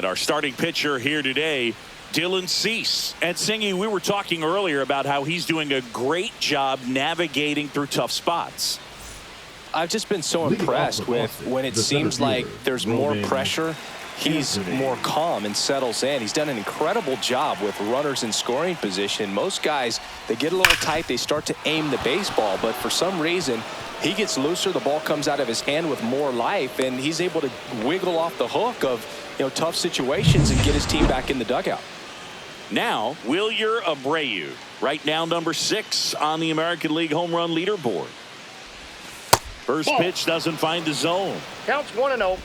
And our starting pitcher here today, Dylan Cease. And Singy, we were talking earlier about how he's doing a great job navigating through tough spots. I've just been so impressed with when it seems like there's more pressure, he's more calm and settles in. He's done an incredible job with runners in scoring position. Most guys, they get a little tight, they start to aim the baseball, but for some reason, he gets looser, the ball comes out of his hand with more life, and he's able to wiggle off the hook of tough situations and get his team back in the dugout. Now, Wilyer Abreu, right now number 6 on the American League home run leaderboard. First pitch doesn't find the zone. Counts 1-0.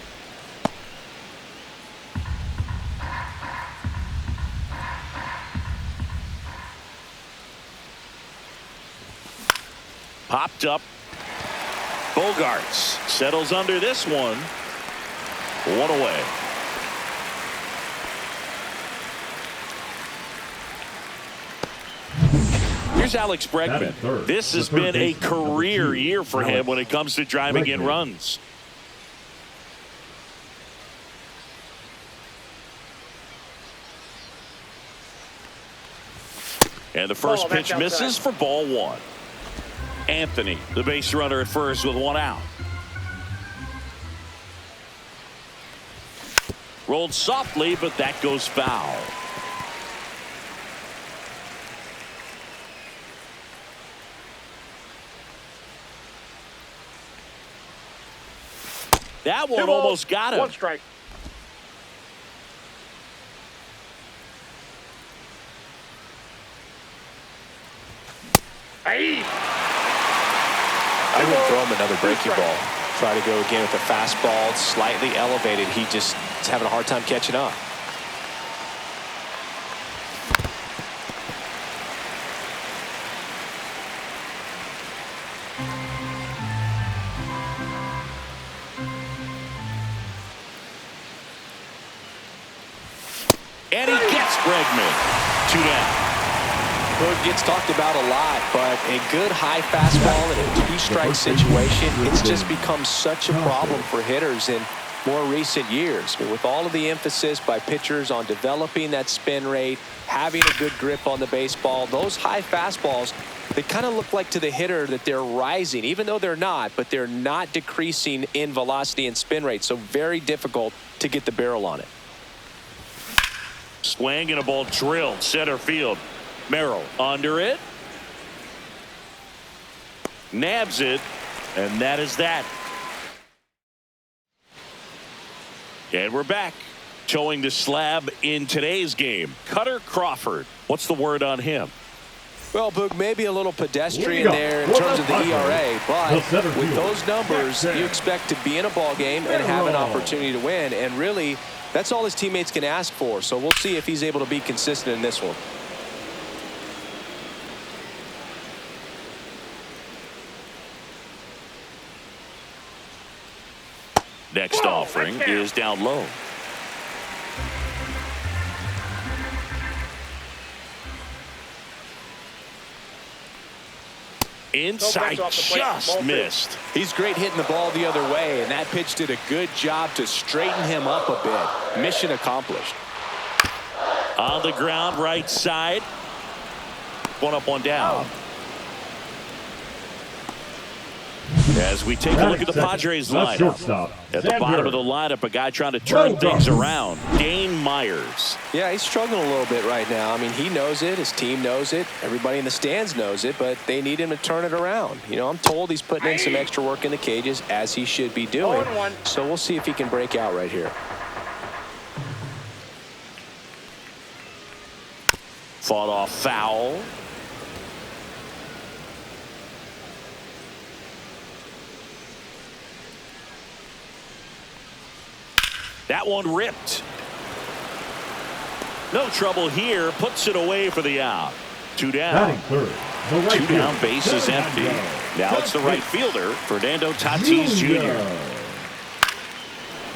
Popped up. Bogarts settles under this one. 1 away. Here's Alex Bregman. This has been a career year for him when it comes to driving in runs. And the first pitch misses for ball 1. Anthony, the base runner at first with 1 out. Rolled softly, but that goes foul. That one almost got him. 1 strike. Hey. I would throw him another breaking ball. Try to go again with the fastball. It's slightly elevated. He just is having a hard time catching up. And he gets Bregman. 2 down. It gets talked about a lot, but a good high fastball in a 2-strike situation, it's just become such a problem for hitters in more recent years. With all of the emphasis by pitchers on developing that spin rate, having a good grip on the baseball, those high fastballs, they kind of look like to the hitter that they're rising, even though they're not, but they're not decreasing in velocity and spin rate, so very difficult to get the barrel on it. Swing and a ball drilled center field. Merrill under it. Nabs it. And that is that. And we're back. Towing the slab in today's game. Cutter Crawford. What's the word on him? Well, Boog, maybe a little pedestrian there in terms of the ERA, but with those numbers, you expect to be in a ball game and have an opportunity to win. And really, that's all his teammates can ask for. So we'll see if he's able to be consistent in this one. Next offering is down low. Inside, just missed. He's great hitting the ball the other way, and that pitch did a good job to straighten him up a bit. Mission accomplished. On the ground, right side. 1 up, 1 down. As we take a look at the Padres lineup. At the bottom of the lineup, a guy trying to turn things around. Dane Myers. Yeah, he's struggling a little bit right now. I mean, he knows it. His team knows it. Everybody in the stands knows it, but they need him to turn it around. I'm told he's putting in some extra work in the cages, as he should be doing. So we'll see if he can break out right here. Fought off foul. That one ripped. No trouble here. Puts it away for the out. 2 down. 2 down. Base is empty. Now it's the right fielder, Fernando Tatis Jr.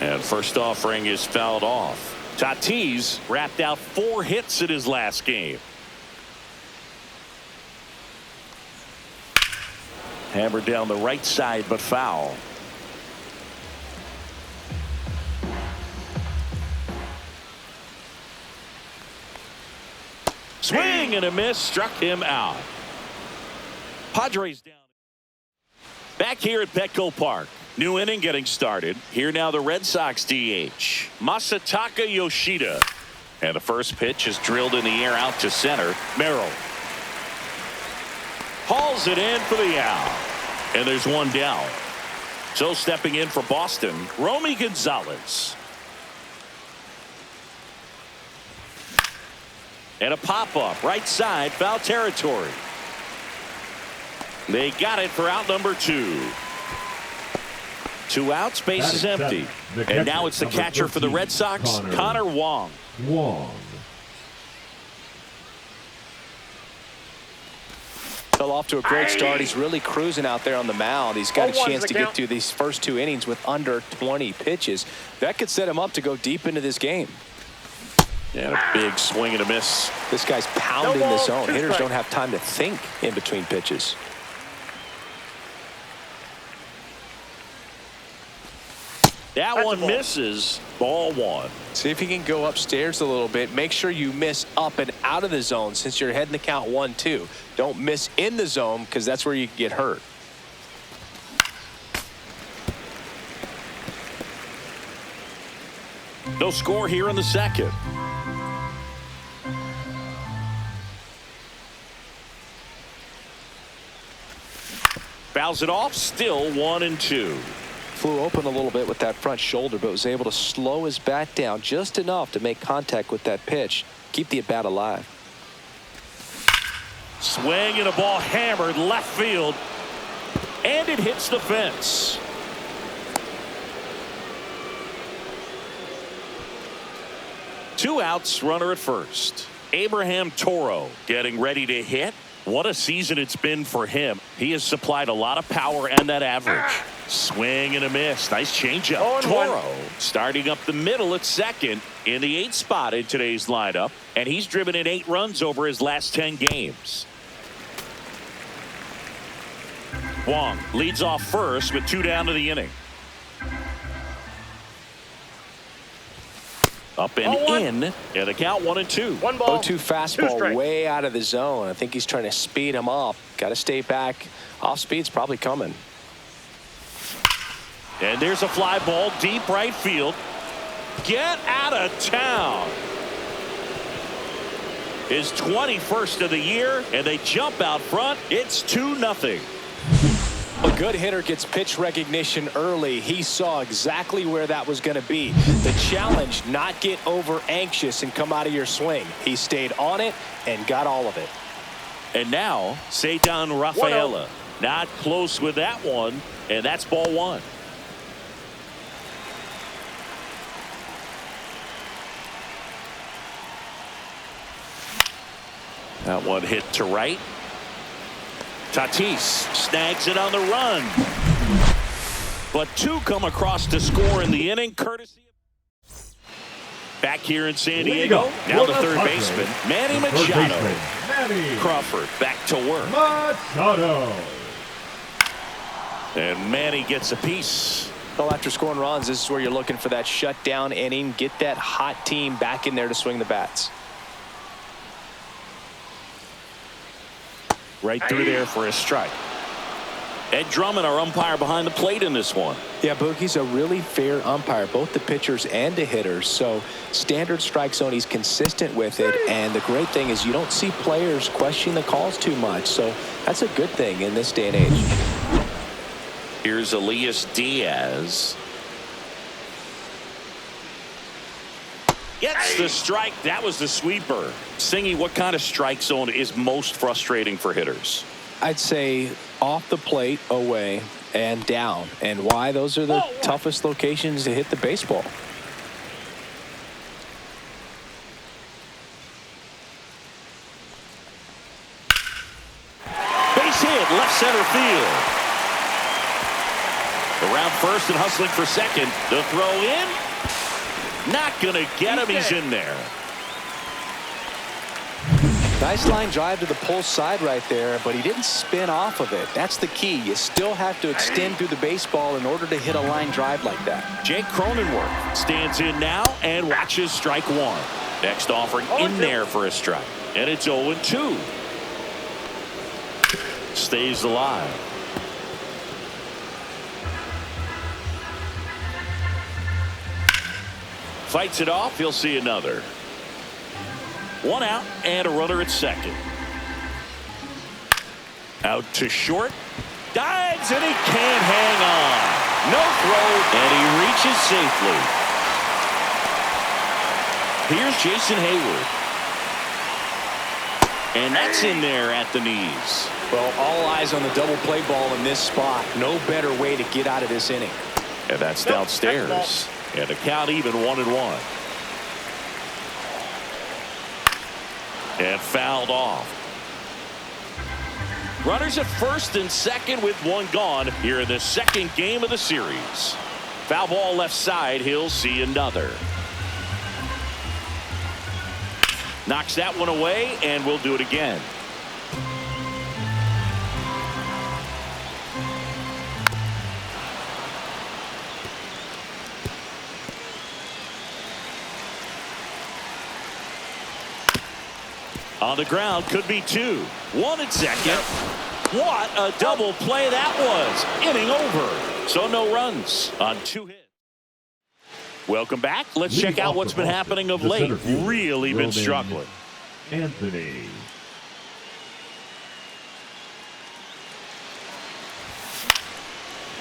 And first offering is fouled off. Tatis wrapped out 4 hits in his last game. Hammered down the right side, but foul. Swing and a miss, struck him out. Padres down. Back here at Petco Park. New inning getting started. Here now the Red Sox DH, Masataka Yoshida. And the first pitch is drilled in the air out to center. Merrill hauls it in for the out. And there's one down. So stepping in for Boston, Romy Gonzalez. And a pop-up right side, foul territory. They got it for out number 2. 2 outs, base is empty. And now it's the catcher for the Red Sox, Connor Wong. Fell off to a great start. He's really cruising out there on the mound. He's got a chance to get through these first 2 innings with under 20 pitches. That could set him up to go deep into this game. And a big swing and a miss. This guy's pounding the zone. Hitters don't have time to think in between pitches. That one misses. Ball 1. See if you can go upstairs a little bit. Make sure you miss up and out of the zone since you're heading the count 1-2. Don't miss in the zone because that's where you can get hurt. No score here in the second. Fouls it off. Still 1-2. Flew open a little bit with that front shoulder, but was able to slow his bat down just enough to make contact with that pitch. Keep the at-bat alive. Swing and a ball hammered left field. And it hits the fence. Two outs, runner at first. Abraham Toro getting ready to hit. What a season it's been for him. He has supplied a lot of power and that average. Swing and a miss. Nice changeup. Toro starting up the middle at second in the 8th spot in today's lineup. And he's driven in 8 runs over his last 10 games. Wong leads off first with 2 down to the inning. Up and in. And the count 1-2. 0-2 fastball way out of the zone. I think he's trying to speed him up. Got to stay back. Off speed's probably coming. And there's a fly ball deep right field. Get out of town. His 21st of the year, and they jump out front. It's 2-0. A good hitter gets pitch recognition early. He saw exactly where that was going to be. The challenge, not get over anxious and come out of your swing. He stayed on it and got all of it. And now Seitan Rafaela not close with that one, and that's ball 1. That one hit to right. Tatis snags it on the run. But 2 come across to score in the inning, courtesy of... Back here in San Diego, down to third baseman, Manny Machado. Crawford back to work. Machado. And Manny gets a piece. Well, after scoring runs, this is where you're looking for that shutdown inning. Get that hot team back in there to swing the bats. Right through there for a strike. Ed Drummond, our umpire behind the plate in this one. Yeah, Boogie's a really fair umpire, both the pitchers and the hitters. So standard strike zone, he's consistent with it. And the great thing is you don't see players question the calls too much. So that's a good thing in this day and age. Here's Elias Diaz. Gets the strike. That was the sweeper. Singy, what kind of strike zone is most frustrating for hitters? I'd say off the plate, away, and down. And why? Those are the toughest locations to hit the baseball. Base hit, left center field. Around first and hustling for second. The throw in. Not going to get him. He's in there. Nice line drive to the pull side right there, but he didn't spin off of it. That's the key. You still have to extend through the baseball in order to hit a line drive like that. Jake Cronenworth stands in now and watches strike 1. Next offering in there for a strike. And it's 0-2. Stays alive. Fights it off. He'll see another. 1 out and a runner at second. Out to short. Dives and he can't hang on. No throw and he reaches safely. Here's Jason Hayward. And that's in there at the knees. Well, all eyes on the double play ball in this spot. No better way to get out of this inning. And that's downstairs. And the count even 1-1. And fouled off. Runners at first and second with 1 gone here in the second game of the series. Foul ball left side. He'll see another. Knocks that one away, and we'll do it again. On the ground, could be 2. 1 at second. What a double play that was. Inning over. So no runs on 2 hits. Welcome back. Let's check out what's been happening of late. Really been struggling. Anthony.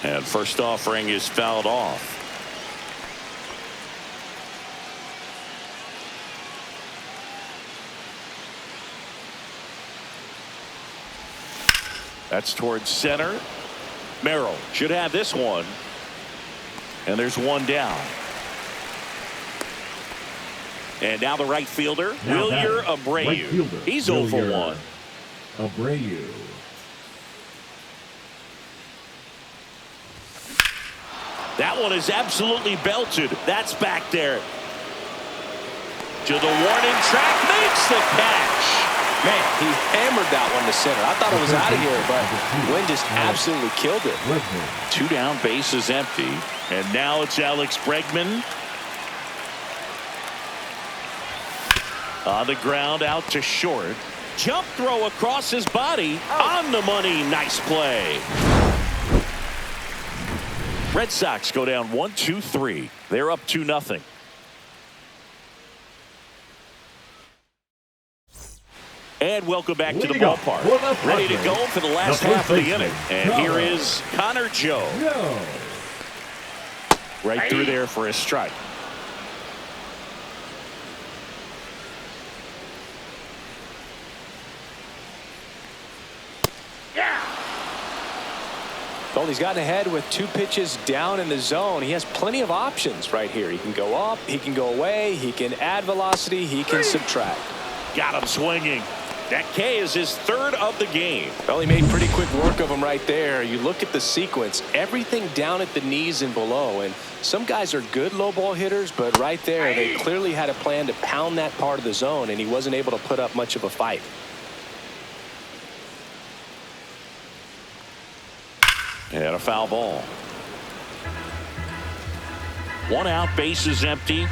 And first offering is fouled off. That's towards center. Merrill should have this one. And there's 1 down. And now the right fielder, Wilyer Abreu. Right fielder, He's 0 for 1. Abreu. That one is absolutely belted. That's back there. To the warning track, makes the catch. Man, he hammered that one to center. I thought it was out of here, but Wynn just absolutely killed it. 2 down, bases empty. And now it's Alex Bregman. On the ground, out to short. Jump throw across his body. On the money. Nice play. Red Sox go down 1-2-3. They're up 2-0. And welcome back to the ballpark. Ready to go for the last half of the inning. And here is Connor Joe. Right through there for a strike. Well, he's gotten ahead with 2 pitches down in the zone. He has plenty of options right here. He can go up, he can go away, he can add velocity, he can subtract. Got him swinging. That K is his 3rd of the game. Well, he made pretty quick work of him right there. You look at the sequence, everything down at the knees and below. And some guys are good low ball hitters, but right there, they clearly had a plan to pound that part of the zone, and he wasn't able to put up much of a fight. And a foul ball. 1 out, bases empty.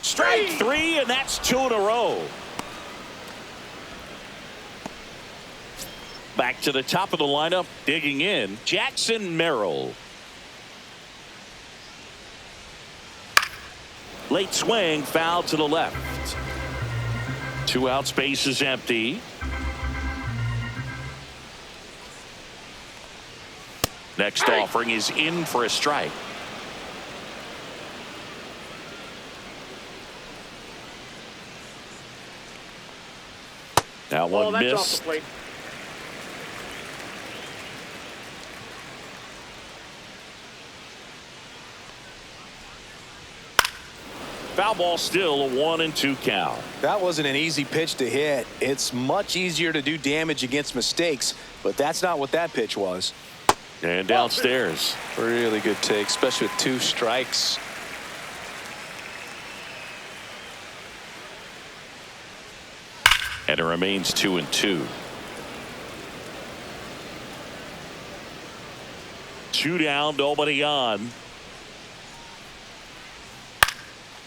Strike 3, and that's 2 in a row. Back to the top of the lineup, digging in, Jackson Merrill. Late swing, foul to the left. 2 outs, bases empty. Next offering is in for a strike. That one missed. Foul ball, still a 1-2 count. That wasn't an easy pitch to hit. It's much easier to do damage against mistakes, but that's not what that pitch was. And downstairs. Really good take, especially with 2 strikes. And it remains 2-2. 2 down, nobody on.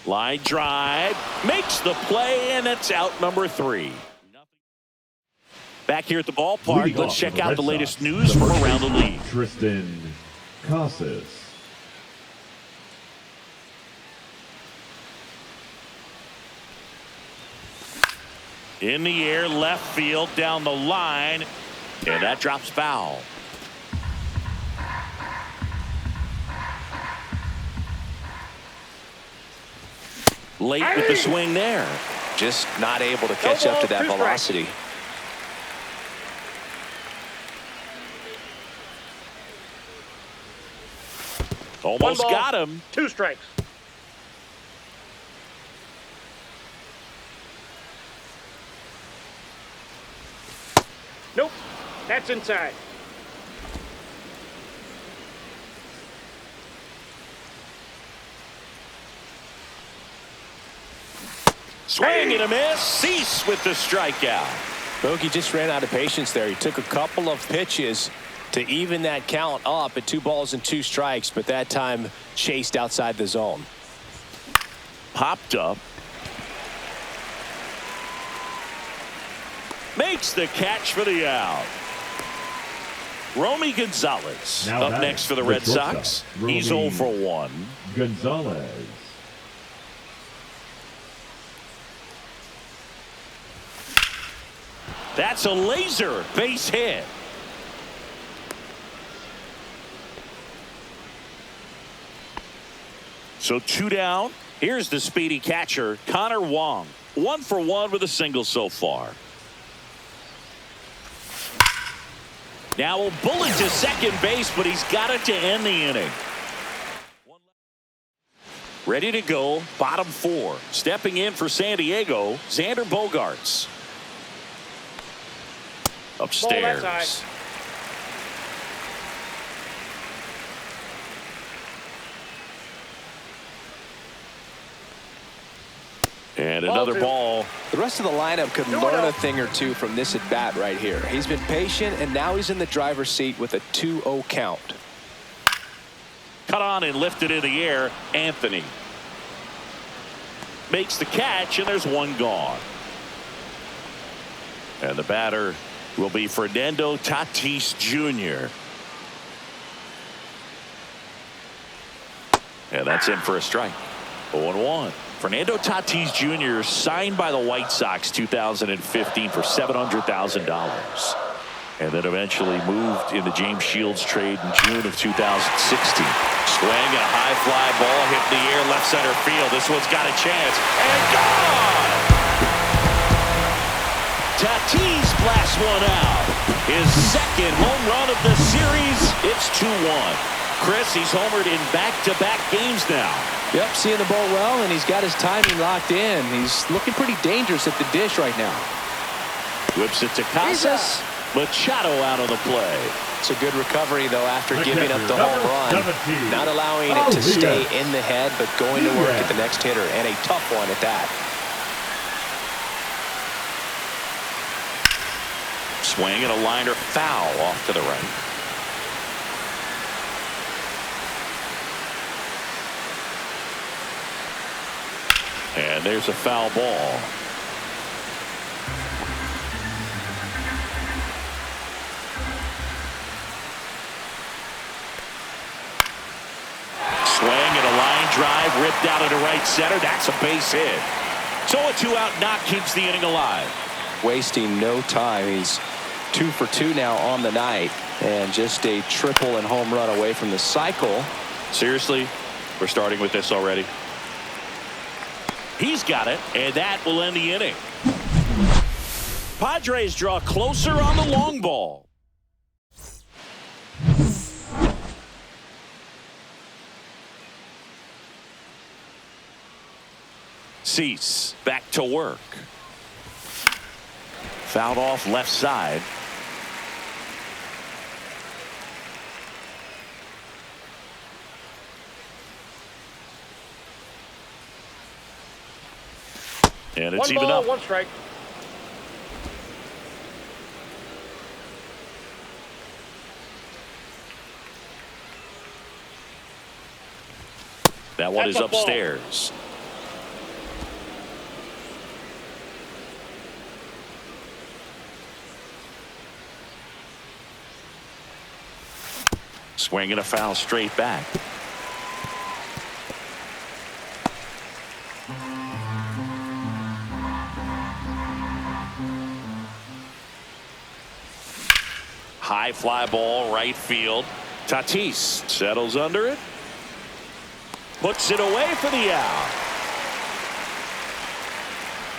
Line drive. Makes the play, and it's out number 3. Back here at the ballpark, let's check out the latest news from around the league. Tristan Casas. In the air, left field, down the line, and that drops foul. Late with the swing there. Just not able to catch up to that velocity. Almost got him. 2 strikes. Nope. That's inside. Swing and a miss. Cease with the strikeout. Bogey just ran out of patience there. He took a couple of pitches to even that count up at 2 balls and 2 strikes, but that time chased outside the zone. Popped up. Makes the catch for the out. Romy Gonzalez Now up next for the Red Sox. He's 0 for 1. Gonzalez. That's a laser base hit. So 2 down. Here's the speedy catcher, Connor Wong. 1 for 1 with a single so far. Now a bullet to second base, but he's got it to end the inning. Ready to go, bottom 4. Stepping in for San Diego, Xander Bogaerts. Upstairs. And another ball. The rest of the lineup could learn a thing or two from this at bat right here. He's been patient, and now he's in the driver's seat with a 2-0 count. Cut on and lifted in the air. Anthony makes the catch, and there's 1 gone. And the batter will be Fernando Tatis Jr. And that's in for a strike. 0-1. Fernando Tatis Jr. signed by the White Sox 2015 for $700,000. And then eventually moved in the James Shields trade in June of 2016. Swing and a high fly ball hit in the air left center field. This one's got a chance. And gone! Tatis blasts one out. His second home run of the series. It's 2-1. Chris, he's homered in back-to-back games now. Yep, seeing the ball well, and he's got his timing locked in. He's looking pretty dangerous at the dish right now. Whips it to Casas. Machado out of the play. It's a good recovery, though, after giving up the home run. Not allowing it to stay in the head, but going to work at the next hitter, and a tough one at that. Swing and a liner foul off to the right. And there's a foul ball. Swing and a line drive ripped out into right center. That's a base hit. So a 2-out knock keeps the inning alive. Wasting no time. He's 2 for 2 now on the night, and just a triple and home run away from the cycle. Seriously, we're starting with this already. He's got it, and that will end the inning. Padres draw closer on the long ball. Cease back to work. Fouled off left side. And it's even up. 1 strike. That one is upstairs. Swing and a foul straight back. High fly ball right field. Tatis settles under it. Puts it away for the out.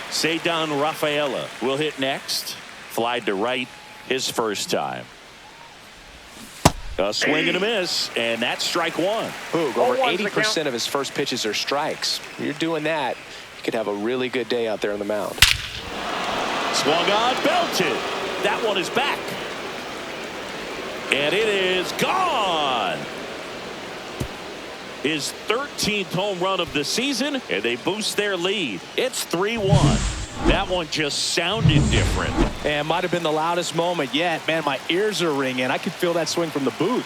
Cedar Rafaela will hit next. Flied to right his first time. A swing and a miss, and that's strike one. Boog, over 80% of his first pitches are strikes. You're doing that, you could have a really good day out there on the mound. Swung on, belted. That one is back. And it is gone. His 13th home run of the season, and they boost their lead. It's 3-1. That one just sounded different. And might have been the loudest moment yet. Man, my ears are ringing. I could feel that swing from the booth.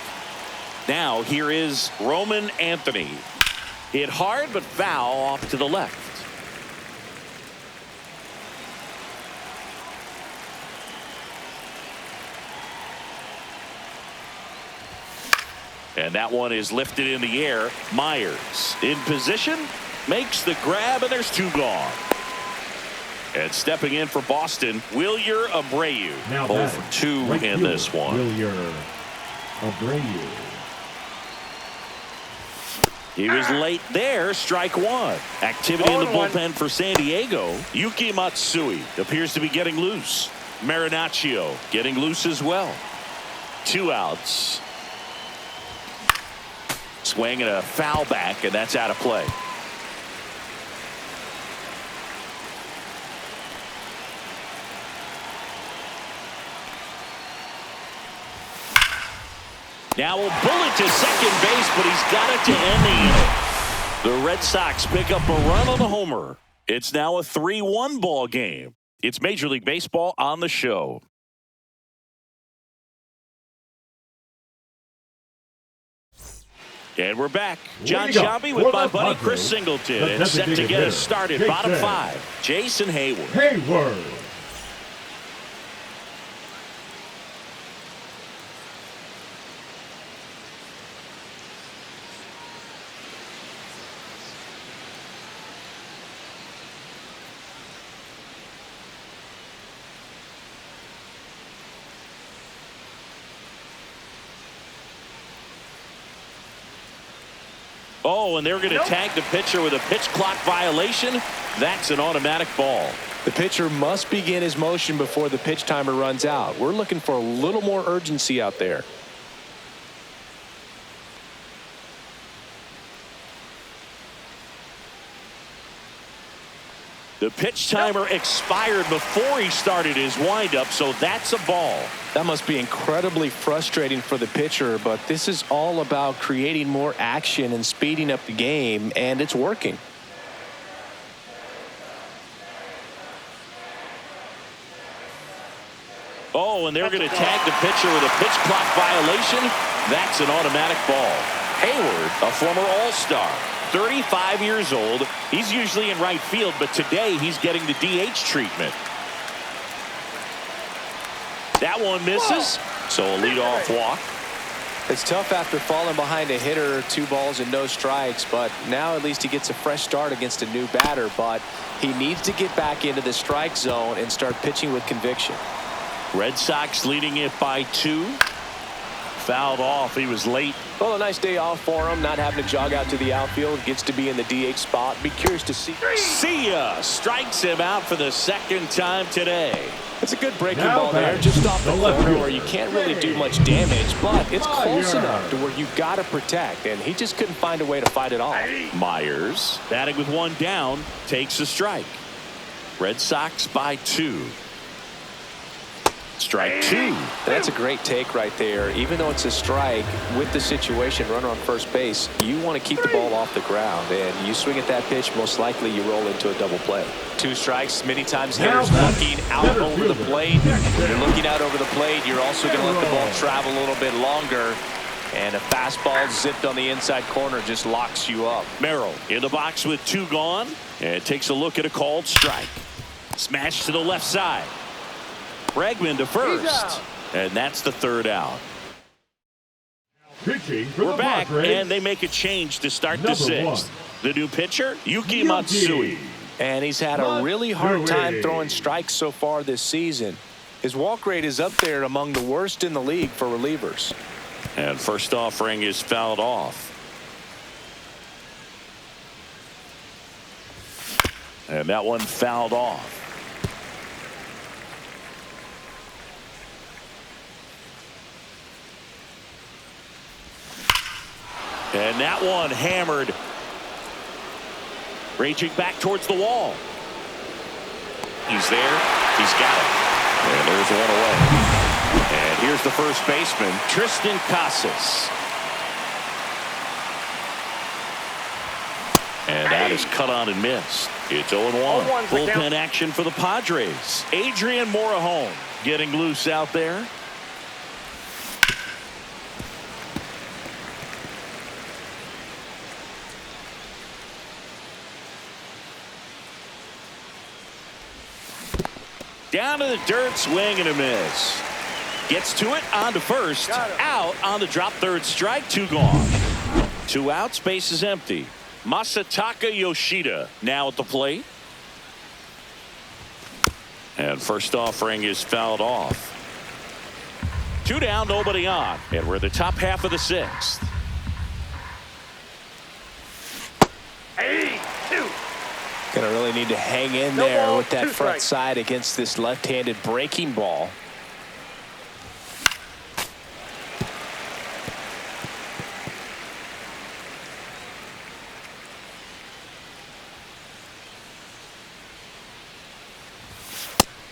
Now here is Roman Anthony. Hit hard but foul off to the left. And that one is lifted in the air. Myers in position, makes the grab, and there's two gone. And stepping in for Boston, Wilyer Abreu. Now 0 for 2 right in fielder, this one. Wilyer Abreu. He was late there. Strike one. Activity in the bullpen for San Diego. Yuki Matsui appears to be getting loose. Marinaccio getting loose as well. 2 outs. Swing and a foul back, and that's out of play. Now a bullet to second base, but he's got it to end the inning. The Red Sox pick up a run on the homer. It's now a 3-1 ball game. It's Major League Baseball on the show. And we're back. John Shabby with my buddy Chris Singleton, and set to get us started. Bottom 5, Jason Hayward. Hayward. Oh, and they're going to tag the pitcher with a pitch clock violation. That's an automatic ball. The pitcher must begin his motion before the pitch timer runs out. We're looking for a little more urgency out there. The pitch timer expired before he started his windup, so that's a ball. That must be incredibly frustrating for the pitcher, but this is all about creating more action and speeding up the game, and it's working. Oh, and they're going to tag the pitcher with a pitch clock violation. That's an automatic ball. Hayward, a former All-Star, 35 years old. He's usually in right field, but today he's getting the DH treatment. That one misses, so a leadoff walk. It's tough after falling behind a hitter, 2 balls and no strikes, but now at least he gets a fresh start against a new batter, but he needs to get back into the strike zone and start pitching with conviction. Red Sox leading it by 2. Fouled off. He was late. Well, a nice day off for him, not having to jog out to the outfield. Gets to be in the DH spot. Be curious to see. See ya. Strikes him out for the second time today. It's a good breaking ball there, just off the corner where you can't really do much damage, but it's close enough to where you've got to protect, and he just couldn't find a way to fight it off. Myers, batting with 1 down, takes a strike. Red Sox by 2. Strike 2. That's a great take right there. Even though it's a strike, with the situation, runner on first base, you want to keep the ball off the ground, and you swing at that pitch, most likely you roll into a double play. 2 strikes. Many times hitters looking out over the plate. When you're looking out over the plate, you're also going to let the ball travel a little bit longer. And a fastball zipped on the inside corner just locks you up. Merrill in the box with 2 gone, and takes a look at a called strike. Smash to the left side. Bregman to first, and that's the 3rd out. Pitching for We're the back, Padres, and they make a change to start the number sixth. The new pitcher, Yuki Matsui. And he's had a really hard time Matsui. throwing strikes so far this season. His walk rate is up there among the worst in the league for relievers. And first offering is fouled off. And that one fouled off. And that one hammered. Raging back towards the wall. He's there. He's got it. And there's one away. And here's the first baseman, Tristan Casas. And that is cut on and missed. It's 0-1. Bullpen action for the Padres. Adrian Morejon getting loose out there. Down to the dirt, swing and a miss. Gets to it, on to first, out on the drop third strike, 2 gone. 2 outs, base is empty. Masataka Yoshida now at the plate. And first offering is fouled off. 2 down, nobody on. And we're at the top half of the 6th. Gonna really need to hang in there with that front side against this left-handed breaking ball.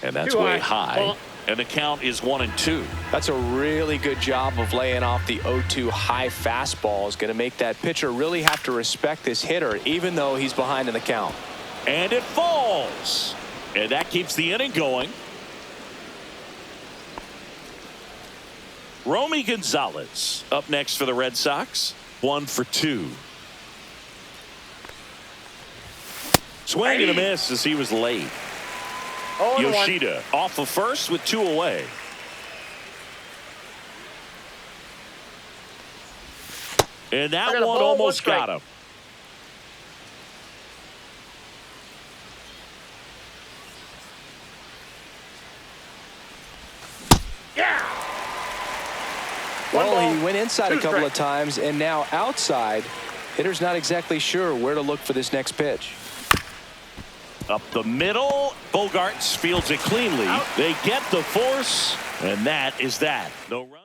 And that's way high. And the count is 1-2. That's a really good job of laying off the 0-2 high fastball. Is going to make that pitcher really have to respect this hitter, even though he's behind in the count. And it falls. And that keeps the inning going. Romy Gonzalez up next for the Red Sox. 1 for 2. Swing and a miss as he was late. Yoshida off of first with 2 away. And that one almost got him. Well, he went inside a couple of times, and now outside. Hitter's not exactly sure where to look for this next pitch. Up the middle, Bogarts fields it cleanly. They get the force, and that is that. No run.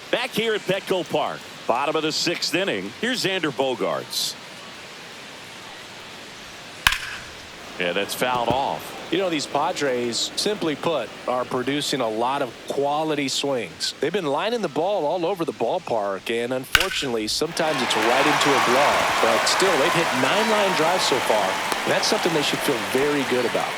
Back here at Petco Park, bottom of the 6th inning. Here's Xander Bogaerts. Yeah, that's fouled off. You know, these Padres, simply put, are producing a lot of quality swings. They've been lining the ball all over the ballpark, and unfortunately, sometimes it's right into a glove. But still, they've hit 9 line drives so far. And that's something they should feel very good about.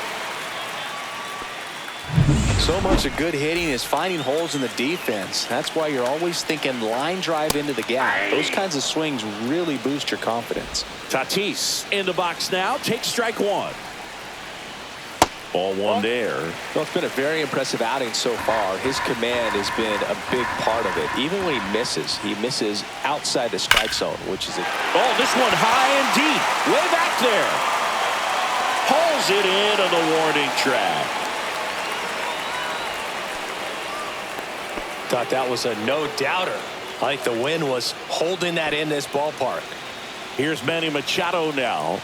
So much of good hitting is finding holes in the defense. That's why you're always thinking line drive into the gap. Those kinds of swings really boost your confidence. Tatis in the box now. Takes strike 1. Ball 1 there. Well, it's been a very impressive outing so far. His command has been a big part of it. Even when he misses outside the strike zone, which is Oh, this one high and deep. Way back there. Pulls it in on the warning track. Thought that was a no-doubter. I think the wind was holding that in this ballpark. Here's Manny Machado now.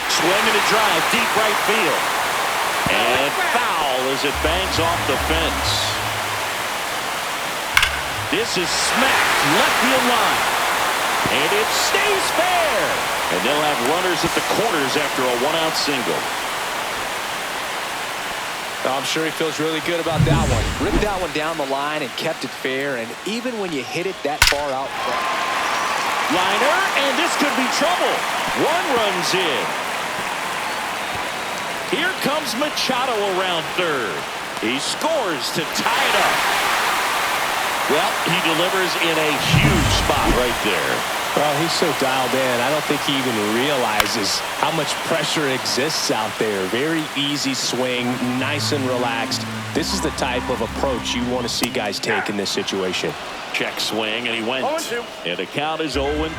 Swinging a drive, deep right field. And foul as it bangs off the fence. This is smacked left field line. And it stays fair. And they'll have runners at the corners after a 1-out single. I'm sure he feels really good about that one. Ripped that one down the line and kept it fair. And even when you hit it that far out front. Liner, and this could be trouble. 1 runs in. Here comes Machado around third. He scores to tie it up. Well, he delivers in a huge spot right there. Well, he's so dialed in, I don't think he even realizes how much pressure exists out there. Very easy swing, nice and relaxed. This is the type of approach you want to see guys take in this situation. Check swing, and he went. 0-2. And the count is 0-2.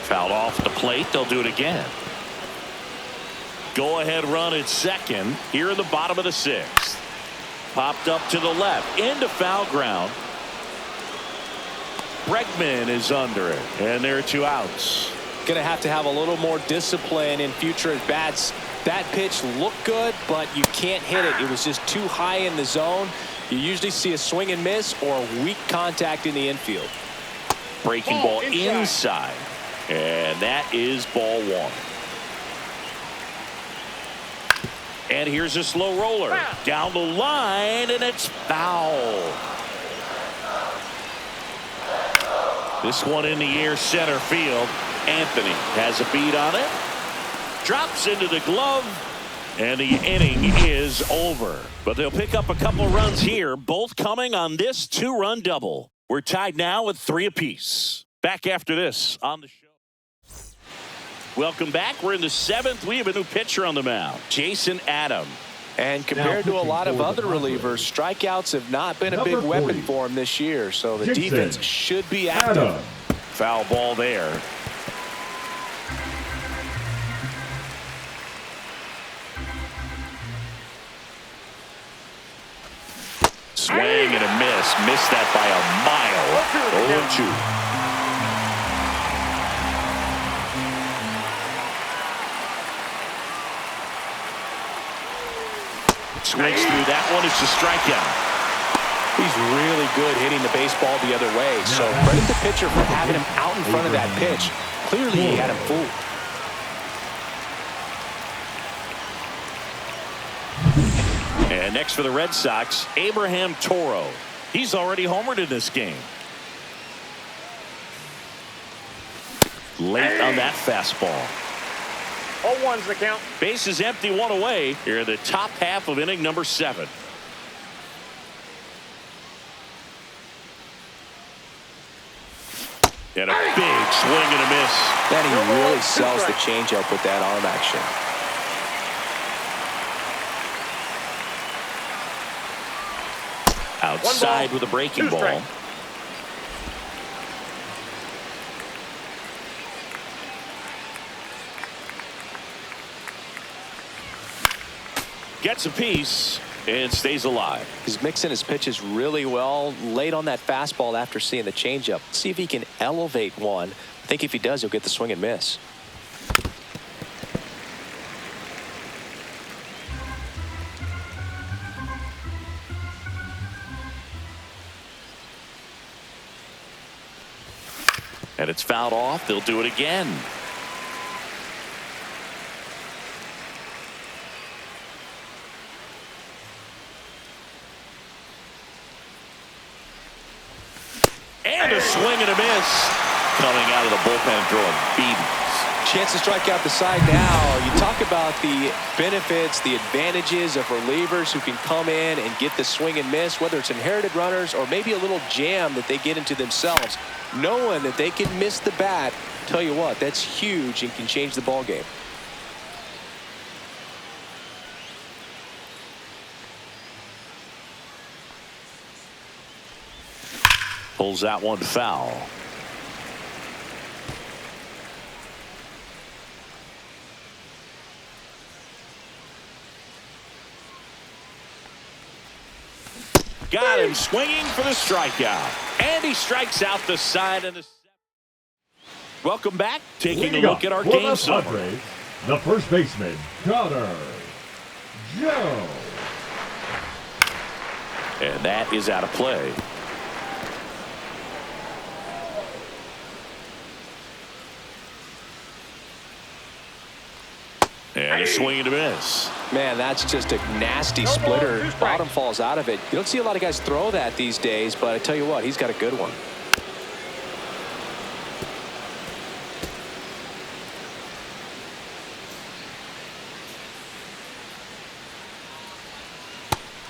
Fouled off the plate. They'll do it again. Go-ahead run at second here in the bottom of the sixth. Popped up to the left into foul ground. Bregman is under it, and there are 2 outs. Going to have a little more discipline in future at bats. That pitch looked good, but you can't hit it. It was just too high in the zone. You usually see a swing and miss or weak contact in the infield. Breaking ball inside, and that is ball 1. And here's a slow roller down the line, and it's foul. This one in the air center field. Anthony has a beat on it. Drops into the glove, and the inning is over. But they'll pick up a couple runs here, both coming on this 2-run double. We're tied now with 3 apiece. Back after this on the show. Welcome back. We're in the 7th. We have a new pitcher on the mound, Jason Adam. And compared to a lot of other relievers, strikeouts have not been a big weapon for him this year. So the defense should be active. Foul ball there. Swing and a miss. Missed that by a mile. 0-2. Swings through that one. It's a strikeout. He's really good hitting the baseball the other way. So credit the pitcher for having him out in front of that pitch. Clearly he had him fooled. And next for the Red Sox, Abraham Toro. He's already homered in this game. Late on that fastball. 0-1's the count. Base is empty, 1 away. Here in the top half of inning number 7. And a big swing and a miss. Then he really sells the changeup with that arm action. Outside with a breaking ball. Gets a piece and stays alive. He's mixing his pitches really well late on that fastball after seeing the changeup. See if he can elevate one. I think if he does, he'll get the swing and miss. And it's fouled off. They'll do it again. And a swing and a miss. Coming out of the bullpen throwing BBs. Chance to strike out the side now. You talk about the benefits, the advantages of relievers who can come in and get the swing and miss, whether it's inherited runners or maybe a little jam that they get into themselves. Knowing that they can miss the bat, tell you what, that's huge and can change the ball game. Pulls that one foul. Got him swinging for the strikeout. And he strikes out the side of the. Welcome back. Taking a look at our game summary. Padres, the first baseman, Connor Joe. And that is out of play. And a swing and a miss. Man, that's just a nasty splitter. Bottom falls out of it. You don't see a lot of guys throw that these days, but I tell you what, he's got a good one.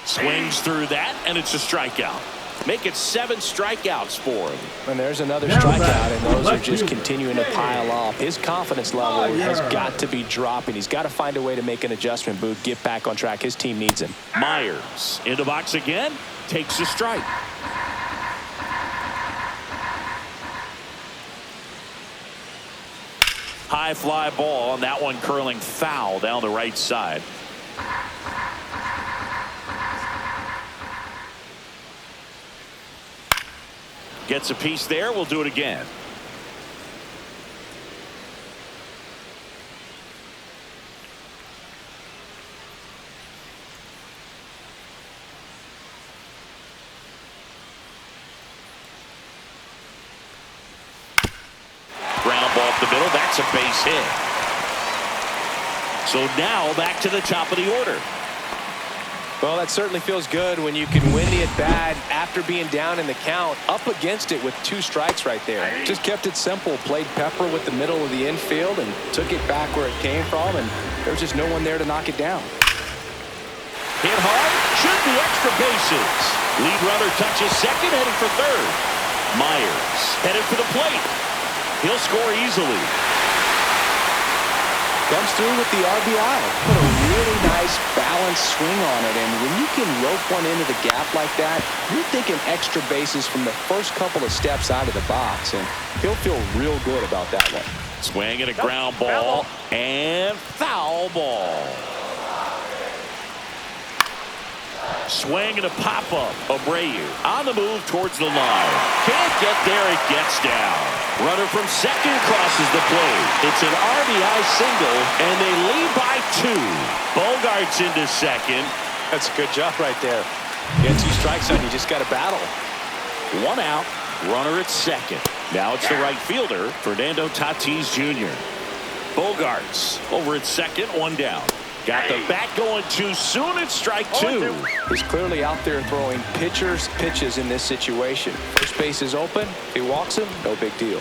Swings through that, and it's a strikeout. Make it 7 strikeouts for him. And there's another Now strikeout, back, and those are left just fielder, continuing to pile up. His confidence level has Myers. got to be dropping. He's got to find a way to make an adjustment, Booth, get back on track. His team needs him. Myers in the box again, takes a strike. High fly ball, and that one curling foul down the right side. Gets a piece there. We'll do it again. Ground ball up the middle. That's a base hit. So now back to the top of the order. Well, that certainly feels good when you can win the at-bat after being down in the count, up against it with 2 strikes right there. Just kept it simple, played pepper with the middle of the infield and took it back where it came from, and there's just no one there to knock it down. Hit hard, should be extra bases. Lead runner touches second, heading for third. Myers headed for the plate. He'll score easily. Comes through with the RBI. Put a really nice balanced swing on it, and when you can rope one into the gap like that, you're thinking extra bases from the first couple of steps out of the box, and he'll feel real good about that one. Swing and a ground ball and foul ball. Swing and a pop-up. Abreu on the move towards the line. Can't get there. It gets down. Runner from second crosses the plate. It's an RBI single, and they lead by 2. Bogart's into second. That's a good job right there. Get 2 strikes on you. Just got to battle. 1 out. Runner at second. Now it's the right fielder, Fernando Tatis Jr. Bogarts over at second, 1 down. Got the bat going too soon. It's strike 2. He's clearly out there throwing pitches in this situation. First base is open. If he walks him, no big deal.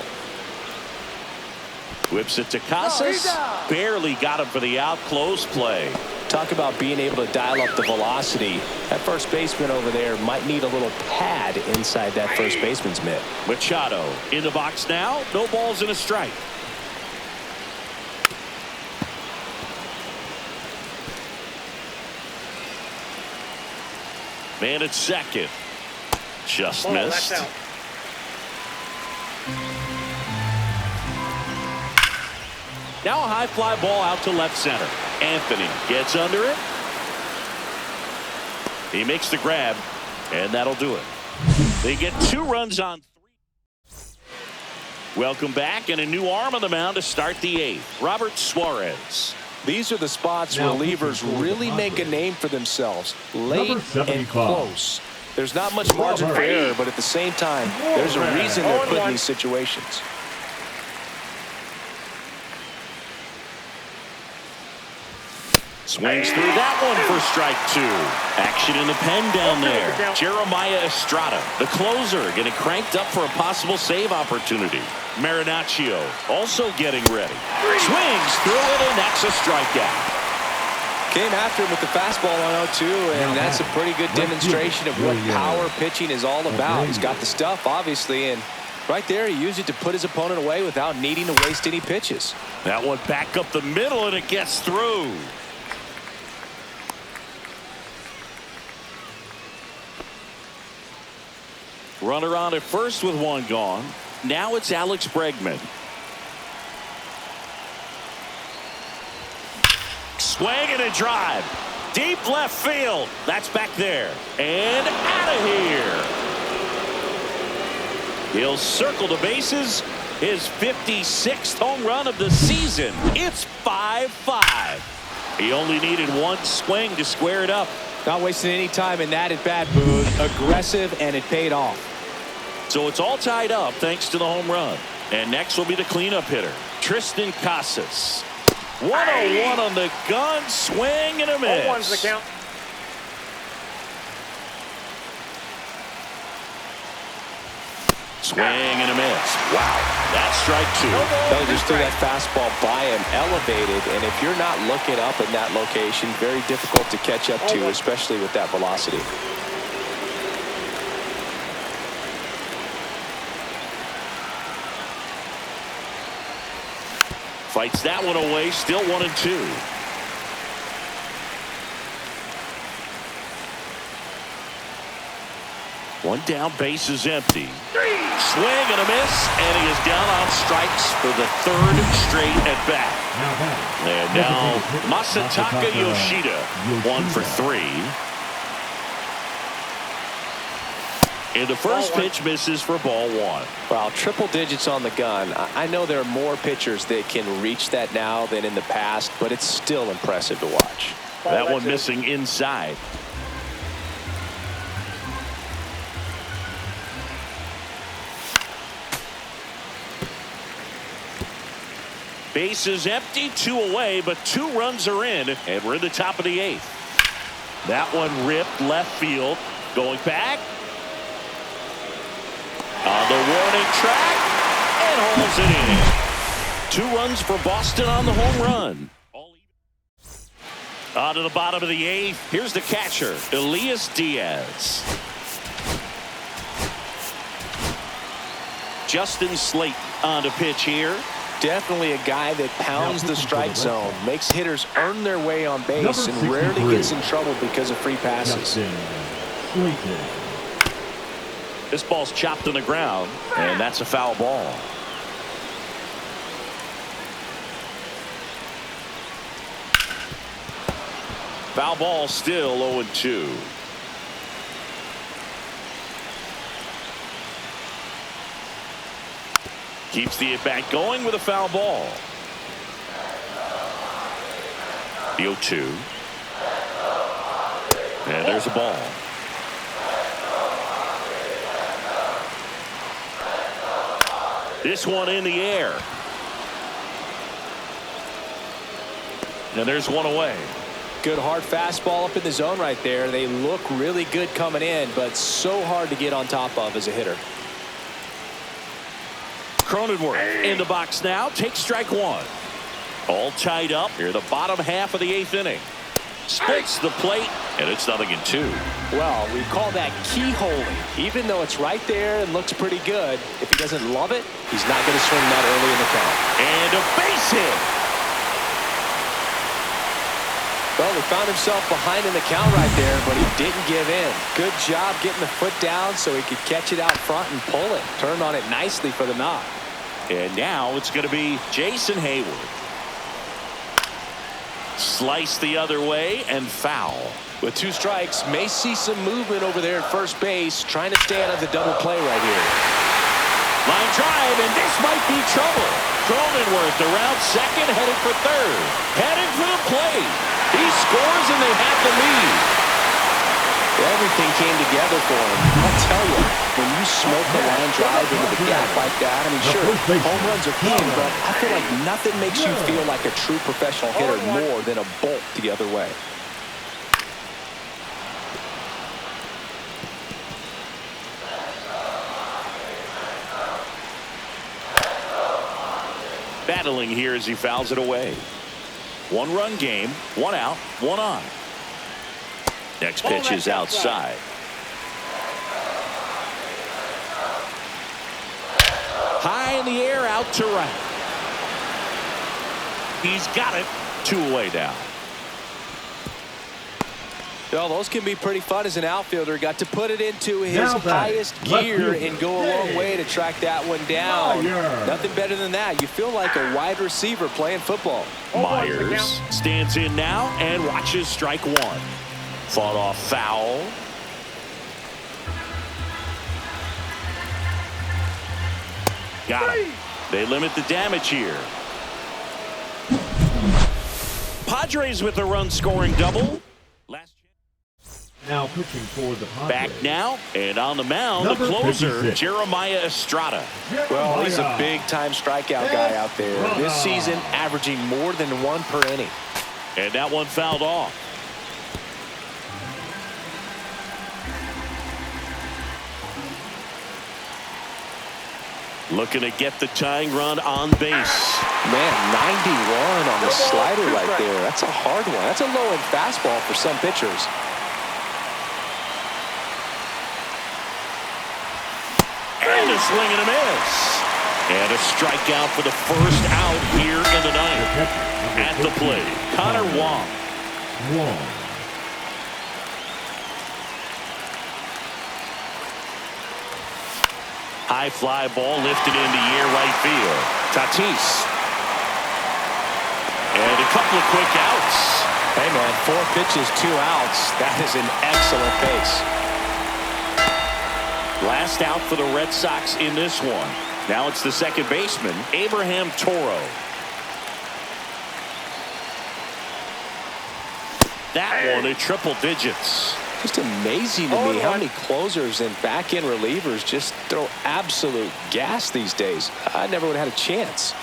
Whips it to Casas. Barely got him for the out. Close play. Talk about being able to dial up the velocity. That first baseman over there might need a little pad inside that first baseman's mitt. Machado in the box now. No balls and a strike. Man at second. Just missed. Now a high fly ball out to left center. Anthony gets under it. He makes the grab, and that'll do it. They get 2 runs on 3. Welcome back, and a new arm on the mound to start the 8th. Robert Suarez. These are the spots relievers really make a name for themselves. Late and close. There's not much margin for error, but at the same time, there's a reason they're put in these situations. Swings through that one for strike 2. Action in the pen down there. Jeremiah Estrada, the closer, getting cranked up for a possible save opportunity. Marinaccio also getting ready. Swings through it, and that's a strikeout. Came after him with the fastball on 0-2, and that's a pretty good demonstration of what power pitching is all about. He's got the stuff, obviously, and right there he used it to put his opponent away without needing to waste any pitches. That one back up the middle, and it gets through. Runner on at first with 1 gone. Now it's Alex Bregman. Swing and a drive. Deep left field. That's back there. And out of here. He'll circle the bases. His 56th home run of the season. It's 5-5. He only needed 1 swing to square it up. Not wasting any time in that at-bat, Booth. Aggressive, and it paid off. So it's all tied up thanks to the home run. And next will be the cleanup hitter, Tristan Casas. 101 on the gun, swing and a miss. 0-1's the count. Swing and a miss. Wow, that's strike 2. They just threw that fastball by him, elevated, and if you're not looking up in that location, very difficult to catch up to, especially with that velocity. Fights that one away. Still 1-2. One down, base is empty. Swing and a miss, and he is down on strikes for the third straight at bat. And now Masataka Yoshida, 1 for 3. And the first pitch misses for ball 1. Well, triple digits on the gun. I know there are more pitchers that can reach that now than in the past, but it's still impressive to watch. That one missing inside. Base is empty, 2 away, but 2 runs are in, and we're in the top of the 8th. That one ripped left field. Going back. On the warning track, and hauls it in. 2 runs for Boston on the home run. On to the bottom of the 8th. Here's the catcher, Elias Diaz. Justin Slayton on to pitch here. Definitely a guy that pounds the strike zone, makes hitters earn their way on base, and rarely gets in trouble because of free passes. This ball's chopped on the ground, and that's a foul ball. Foul ball, still 0-2. Keeps the at-bat going with a foul ball. The 0-2. And there's a ball. This one in the air. And there's one away. Good hard fastball up in the zone right there. They look really good coming in, but so hard to get on top of as a hitter. Cronenworth in the box now. Takes strike 1. All tied up here the bottom half of the 8th inning. Splits the plate, and it's 0-2. Well, we call that keyholing. Even though it's right there and looks pretty good, if he doesn't love it, he's not going to swing that early in the count. And a base hit. Well, he found himself behind in the count right there, but he didn't give in. Good job getting the foot down so he could catch it out front and pull it. Turned on it nicely for the knock. And now it's going to be Jason Hayward. Slice the other way and foul. With 2 strikes, may see some movement over there at first base, trying to stay out of the double play right here. Line drive, and this might be trouble. Cronenworth around second, headed for third. Headed for the plate. He scores, and they have the lead. Everything came together for him. I'll tell you, when you smoke the line drive into the gap like that, I mean, sure, home runs are king, but I feel like nothing makes you feel like a true professional hitter more than a bolt the other way. Battling here as he fouls it away. 1-run game, 1 out, 1 on. Next pitch is outside. High in the air, out to right. He's got it. 2 away now. Well, those can be pretty fun as an outfielder. Got to put it into his highest gear and go a long way to track that one down. Nothing better than that. You feel like a wide receiver playing football. Myers stands in now and watches strike 1. Fought off foul. Got him. They limit the damage here. Padres with a run-scoring double. Now pitching for the Padres. Back now, and on the mound, the closer, 56. Jeremiah Estrada. Well, he's a big-time strikeout guy out there. This season, averaging more than 1 per inning. And that one fouled off. Looking to get the tying run on base. Man, 91 on the slider right there. That's a hard one. That's a low-end fastball for some pitchers. And a swing and a miss. And a strikeout for the first out here in the ninth. At the plate, Connor Wong. High fly ball lifted into air right field. Tatis. And a couple of quick outs. Hey, man, 4 pitches, 2 outs. That is an excellent pace. Last out for the Red Sox in this one. Now it's the second baseman, Abraham Toro. That one at triple digits. Just amazing to me how many closers and back-end relievers just throw absolute gas these days. I never would have had a chance.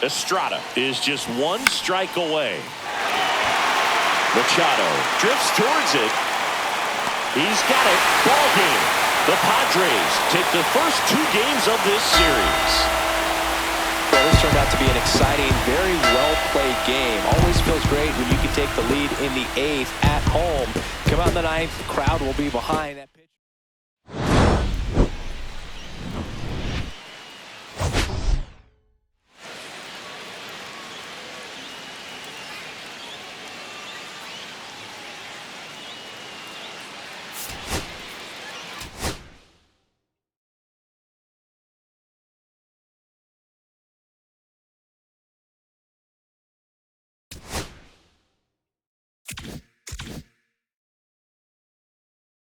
Estrada is just 1 strike away. Machado drifts towards it. He's got it. Ball game. The Padres take the first 2 games of this series. Well, this turned out to be an exciting, very well-played game. Always feels great when you can take the lead in the 8th at home. Come out in the 9th, the crowd will be behind that pitch.